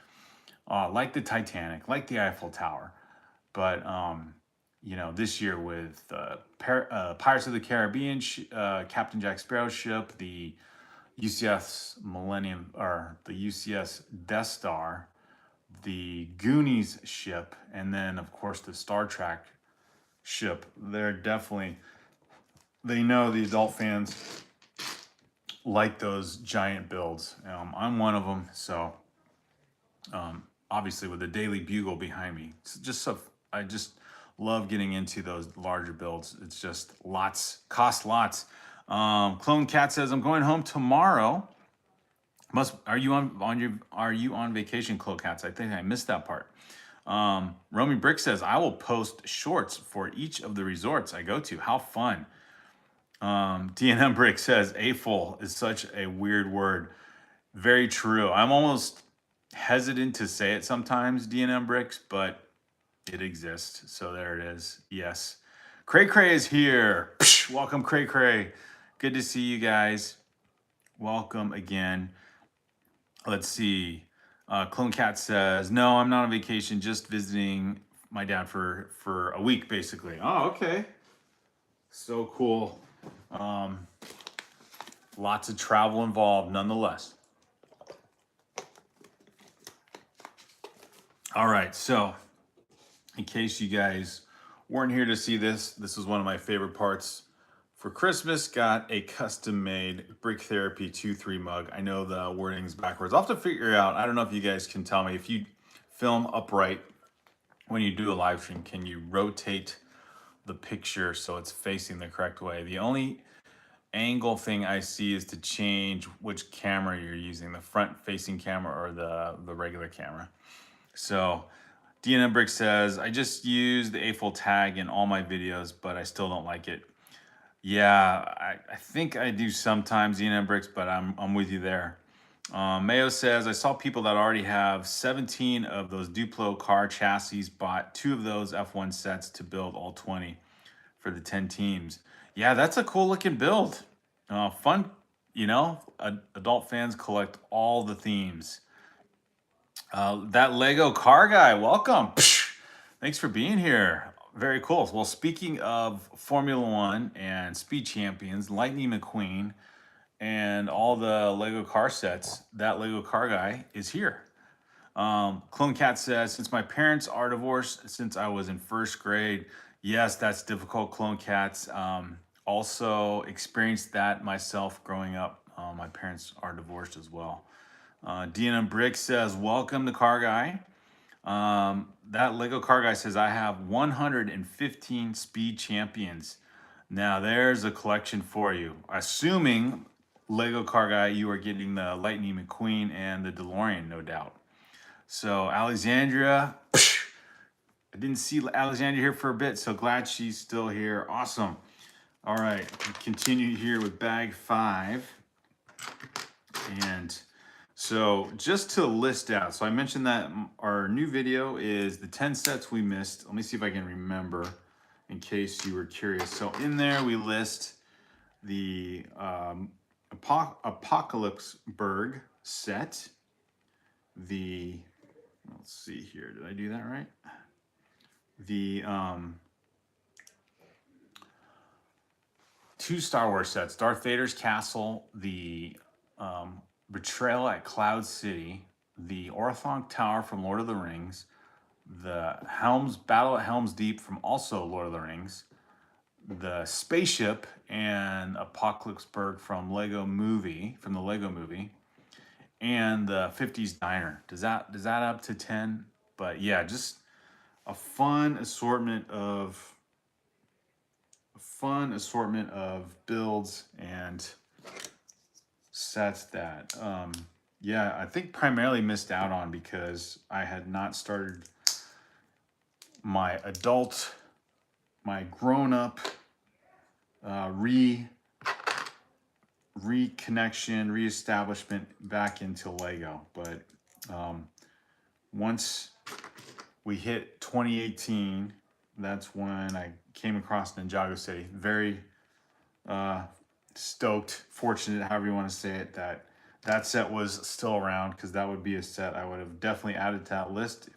like the Titanic, like the Eiffel Tower. But you know, this year with Pirates of the Caribbean, Captain Jack Sparrow ship, the UCS Millennium, or the UCS Death Star, the Goonies ship, and then of course the Star Trek ship. They know the adult fans like those giant builds. I'm one of them, so obviously with the Daily Bugle behind me, it's just so I just love getting into those larger builds. It's just cost lots. Clone Cat says, I'm going home tomorrow. Are you on vacation, Clone Cats? I think I missed that part. Romy Brick says, I will post shorts for each of the resorts I go to. How fun. DNM Brick says, AFOL is such a weird word. Very true. I'm almost hesitant to say it sometimes, DNM Bricks, but it exists. So there it is. Yes. Cray Cray is here. Psh, welcome, Cray Cray. Good to see you guys. Welcome again. Let's see. Clone Cat says, no, I'm not on vacation, just visiting my dad for a week, basically. Oh, okay. So cool. Lots of travel involved, nonetheless. All right, so in case you guys weren't here to see this, this is one of my favorite parts. For Christmas, got a custom-made BrickTherapy23 mug. I know the wording's backwards. I'll have to figure out. I don't know if you guys can tell me. If you film upright when you do a live stream, can you rotate the picture so it's facing the correct way? The only angle thing I see is to change which camera you're using, the front-facing camera or the regular camera. So DNM Brick says, I just use the AFOL tag in all my videos, but I still don't like it. Yeah, I think I do sometimes, DNM Bricks, but I'm with you there. Mayo says, I saw people that already have 17 of those Duplo car chassis, bought 2 of those F1 sets to build all 20 for the 10 teams. Yeah, that's a cool looking build. Fun, you know, adult fans collect all the themes. That Lego car guy, welcome. Psh, thanks for being here. Very cool. Well, speaking of Formula One and Speed Champions, Lightning McQueen, and all the Lego car sets, that Lego car guy is here. Clone Cat says, since my parents are divorced since I was in 1st grade, yes, that's difficult, Clone Cats. Also experienced that myself growing up. My parents are divorced as well. DNM Brick says, welcome to Car Guy. That Lego Car Guy says, I have 115 Speed Champions. Now there's a collection for you. Assuming, Lego Car Guy, you are getting the Lightning McQueen and the DeLorean, no doubt. So Alexandria, I didn't see Alexandria here for a bit, so glad she's still here. Awesome. All right, continue here with bag 5. And so just to list out, so I mentioned that our new video is the 10 sets we missed. Let me see if I can remember in case you were curious. So in there we list the Apocalypseburg set, let's see here, did I do that right? The two Star Wars sets: Darth Vader's castle, the betrayal at Cloud City, the Orthanc Tower from Lord of the Rings, the Helm's Battle at Helm's Deep from also Lord of the Rings, the spaceship and Apocalypseburg from the Lego Movie, and the 50s diner. Does that up to 10? But yeah, just a fun assortment of builds and sets that yeah, I think primarily missed out on because I had not started my grown-up reconnection, reestablishment back into Lego. But once we hit 2018, that's when I came across Ninjago City. Very stoked, fortunate, however you want to say it, that set was still around, because that would be a set I would have definitely added to that list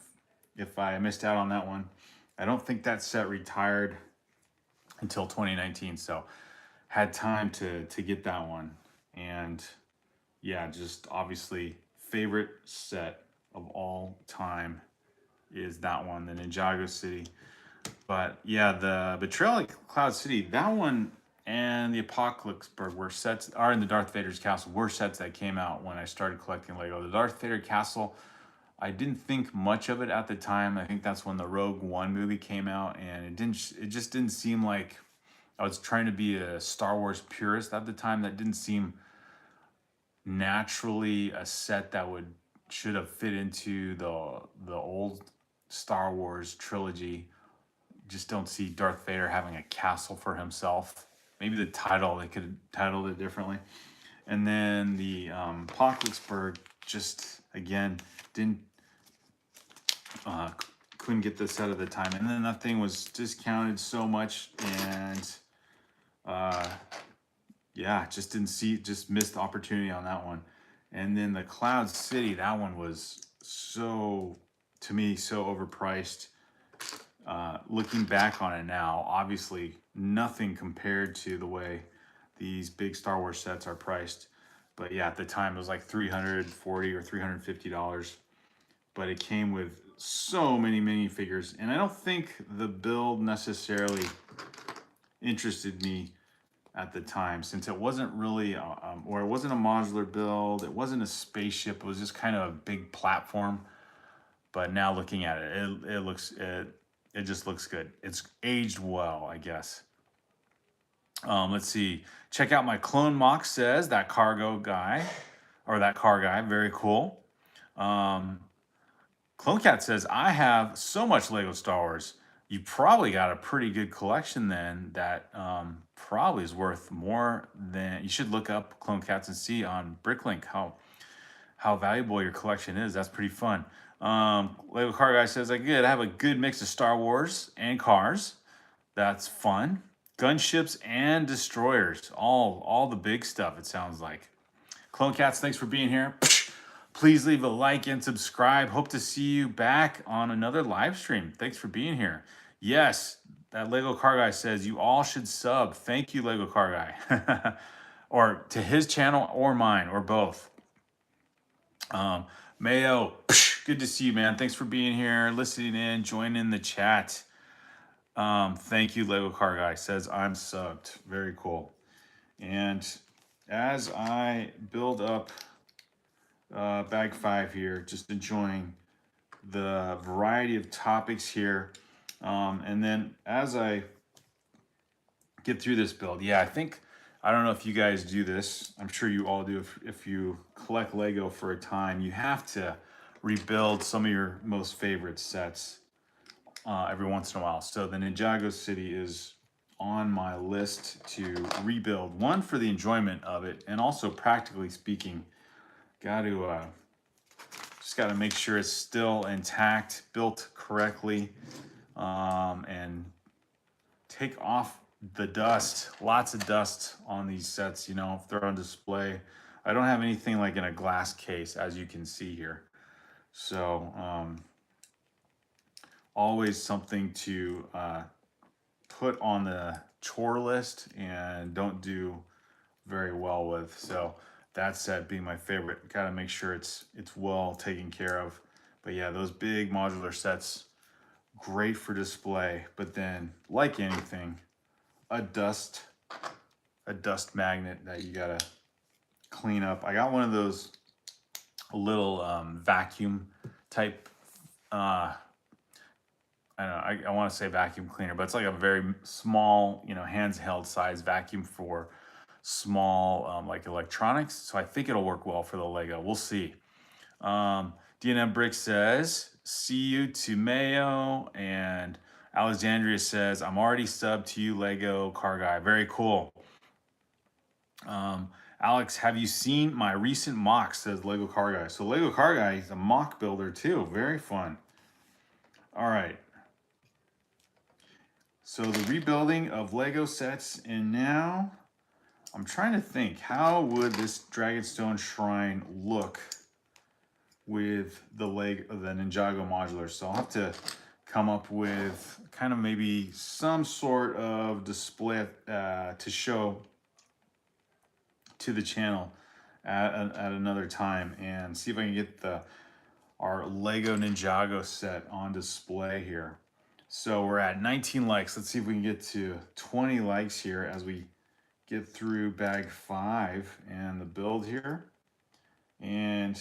if I missed out on that one. I don't think that set retired until 2019, so had time to get that one. And yeah, just obviously favorite set of all time is that one, the Ninjago City. But yeah, the Betrayal at Cloud City, that one, and the Apocalypseburg were sets, are in the Darth Vader's castle, were sets that came out when I started collecting Lego. The Darth Vader castle, I didn't think much of it at the time. I think that's when the Rogue One movie came out, and it just didn't seem like I was trying to be a Star Wars purist at the time. That didn't seem naturally a set that should have fit into the old Star Wars trilogy. Just don't see Darth Vader having a castle for himself. Maybe the title, they could have titled it differently. And then the Apocalypseburg, just again didn't couldn't get this set at the time. And then that thing was discounted so much, and yeah, just missed the opportunity on that one. And then the Cloud City, that one was to me so overpriced. Looking back on it now, obviously nothing compared to the way these big Star Wars sets are priced. But yeah, at the time it was like $340 or $350. But it came with so many minifigures, and I don't think the build necessarily interested me at the time, since it wasn't really, or it wasn't a modular build, it wasn't a spaceship, it was just kind of a big platform. But now looking at it, it just looks good. It's aged well, I guess. Let's see. Check out my clone mock, says that cargo guy, or that car guy. Very cool. Clone Cat says, I have so much Lego Star Wars. You probably got a pretty good collection then that probably is worth more than, you should look up Clone Cats and see on Bricklink how valuable your collection is. That's pretty fun. Lego Car Guy says, I have a good mix of Star Wars and cars. That's fun. Gunships and destroyers. All the big stuff, it sounds like. Clone Cats, thanks for being here. Please leave a like and subscribe. Hope to see you back on another live stream. Thanks for being here. Yes, that Lego Car Guy says you all should sub. Thank you, Lego Car Guy. Or to his channel or mine or both. Mayo, good to see you, man. Thanks for being here, listening in, joining the chat. Thank you, Lego Car Guy says I'm subbed. Very cool. And as I build up bag 5 here, just enjoying the variety of topics here, and then as I get through this build, yeah, I don't know if you guys do this, I'm sure you all do. If you collect Lego for a time, you have to rebuild some of your most favorite sets every once in a while. So the Ninjago City is on my list to rebuild, one for the enjoyment of it, and also practically speaking, just got to make sure it's still intact, built correctly, and take off the dust. Lots of dust on these sets, if they're on display. I don't have anything like in a glass case, as you can see here. So always something to put on the chore list and don't do very well with. So that set being my favorite. Got to make sure it's well taken care of. But yeah, those big modular sets, great for display. But then, like anything, a dust magnet that you gotta clean up. I got one of those little vacuum type. I don't know. I want to say vacuum cleaner, but it's like a very small, handheld size vacuum for small like electronics. So I think it'll work well for the Lego. We'll see. DNM Brick says, see you to Mayo. And Alexandria says, I'm already subbed to you, Lego car guy. Very cool. Alex, have you seen my recent mock, says Lego car guy. So Lego car guy is a mock builder too. Very fun. All right. So the rebuilding of Lego sets, and now I'm trying to think, how would this Dragonstone Shrine look with the Ninjago modular? So I'll have to come up with kind of maybe some sort of display to show to the channel at another time, and see if I can get our Lego Ninjago set on display here. So we're at 19 likes. Let's see if we can get to 20 likes here as we get through bag 5 and the build here. And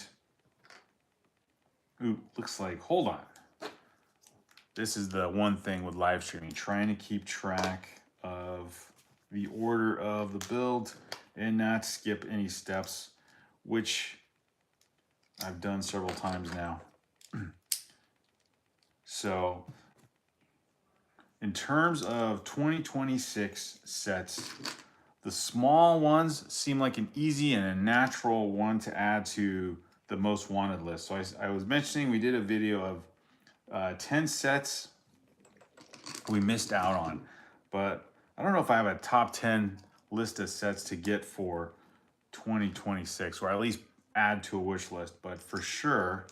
ooh, looks like, hold on. This is the one thing with live streaming, trying to keep track of the order of the build and not skip any steps, which I've done several times now. So in terms of 2026 sets, the small ones seem like an easy and a natural one to add to the most wanted list. So I was mentioning we did a video of 10 sets we missed out on, but I don't know if I have a top 10 list of sets to get for 2026, or at least add to a wish list. But for sure,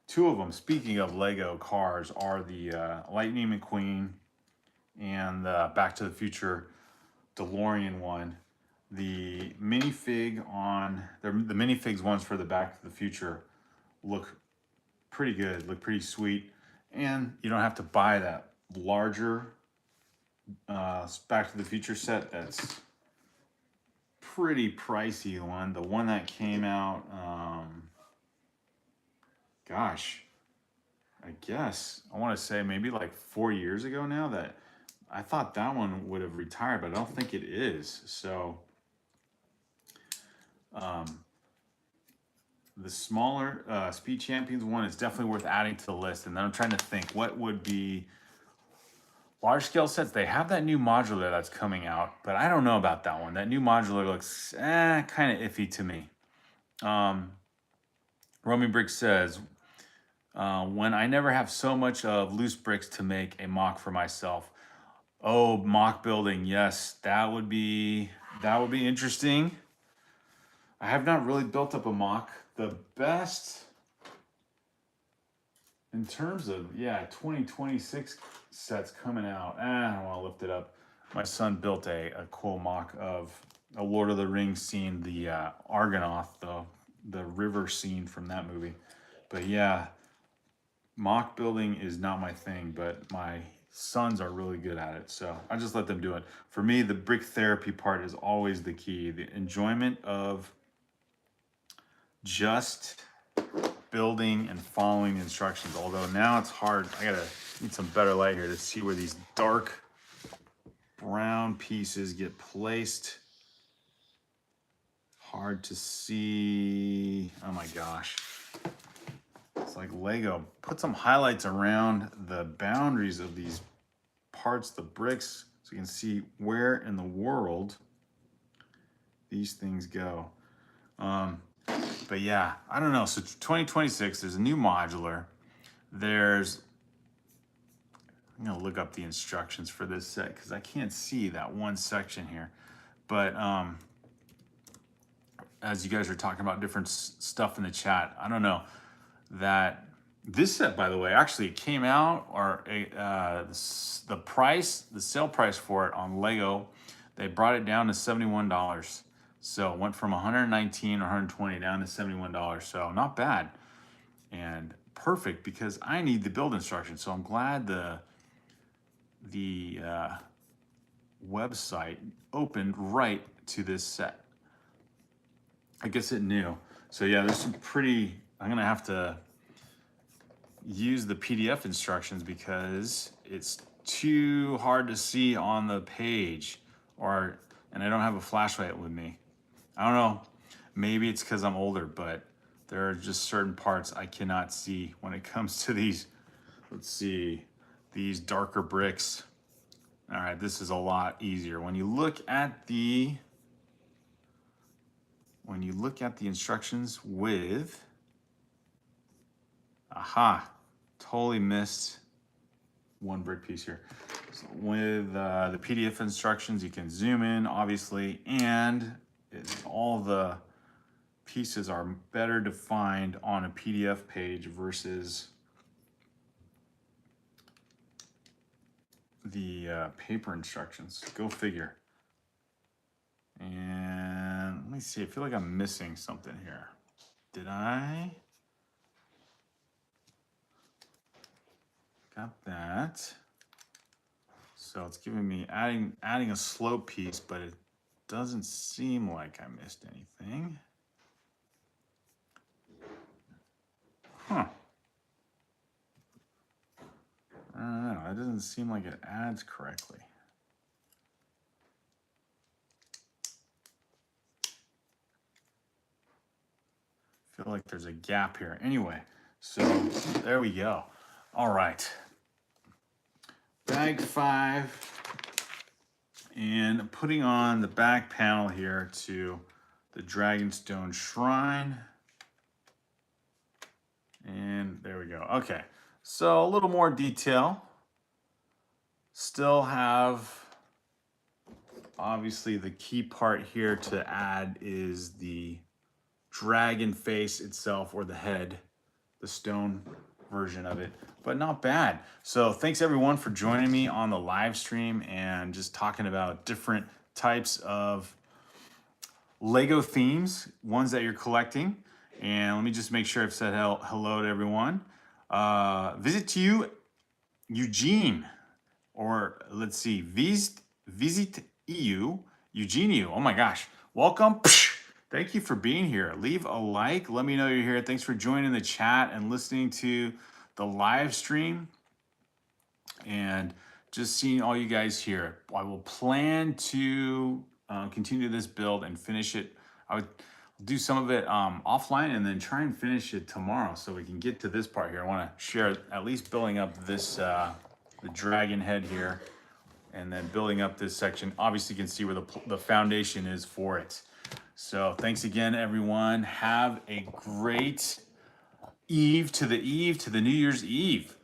2 of them, speaking of Lego cars, are the Lightning McQueen and the Back to the Future DeLorean one. The minifig on the minifigs ones for the Back to the Future look pretty good, look pretty sweet, and you don't have to buy that larger Back to the Future set that's pretty pricey one. The one that came out, gosh, I guess I want to say maybe like 4 years ago now, that I thought that one would have retired, but I don't think it is. So the smaller Speed Champions one is definitely worth adding to the list. And then I'm trying to think what would be large scale sets. They have that new modular that's coming out, but I don't know about that one. That new modular looks kind of iffy to me. Romy Brick says, when I never have so much of loose bricks to make a mock for myself. Oh, mock building, yes, that would be interesting. I have not really built up a mock. The best in terms of 2026 sets coming out. I don't want to lift it up. My son built a cool mock of a Lord of the Rings scene, the Argonath, the river scene from that movie. But yeah, mock building is not my thing, but my sons are really good at it, so I just let them do it. For me, the brick therapy part is always the key. The enjoyment of just building and following the instructions. Although now it's hard. I need some better light here to see where these dark brown pieces get placed. Hard to see. Oh my gosh. It's like Lego. Put some highlights around the boundaries of these parts, the bricks, so you can see where in the world these things go. But yeah, I don't know. So 2026, there's a new modular. I'm gonna look up the instructions for this set because I can't see that one section here. But as you guys are talking about different stuff in the chat, I don't know, that This set, by the way, actually came out, or the sale price for it on Lego, they brought it down to $71. So it went from 119 or 120 down to $71. So not bad, and perfect because I need the build instructions. So I'm glad the website opened right to this set. I guess it knew. So yeah, there's some pretty, I'm gonna have to use the PDF instructions because it's too hard to see on the page, and I don't have a flashlight with me. I don't know, maybe it's because I'm older, but there are just certain parts I cannot see when it comes to these, let's see, these darker bricks. All right, this is a lot easier. When you look at the instructions with, aha, totally missed one brick piece here. So with the PDF instructions, you can zoom in, obviously, and all the pieces are better defined on a PDF page versus the paper instructions. Go figure. And let me see, I feel like I'm missing something here. Did I? Got that. So it's giving me adding a slope piece, but it doesn't seem like I missed anything. Huh. I don't know, it doesn't seem like it adds correctly. I feel like there's a gap here. Anyway, so there we go. All right. Bag 5. And putting on the back panel here to the Dragon Stone Shrine. And there we go. Okay, so a little more detail. Still have, obviously the key part here to add is the dragon face itself, or the head, the stone version of it, but not bad. So thanks everyone for joining me on the live stream and just talking about different types of Lego themes, ones that you're collecting. And let me just make sure I've said hello to everyone. Visit to you, Eugene, or let's see, visit EU, Eugenio. Oh my gosh, welcome. Thank you for being here. Leave a like, let me know you're here. Thanks for joining the chat and listening to the live stream and just seeing all you guys here. I will plan to continue this build and finish it. I would do some of it offline and then try and finish it tomorrow so we can get to this part here. I want to share at least building up this, the dragon head here, and then building up this section. Obviously you can see where the foundation is for it. So thanks again, everyone. Have a great eve to the New Year's Eve.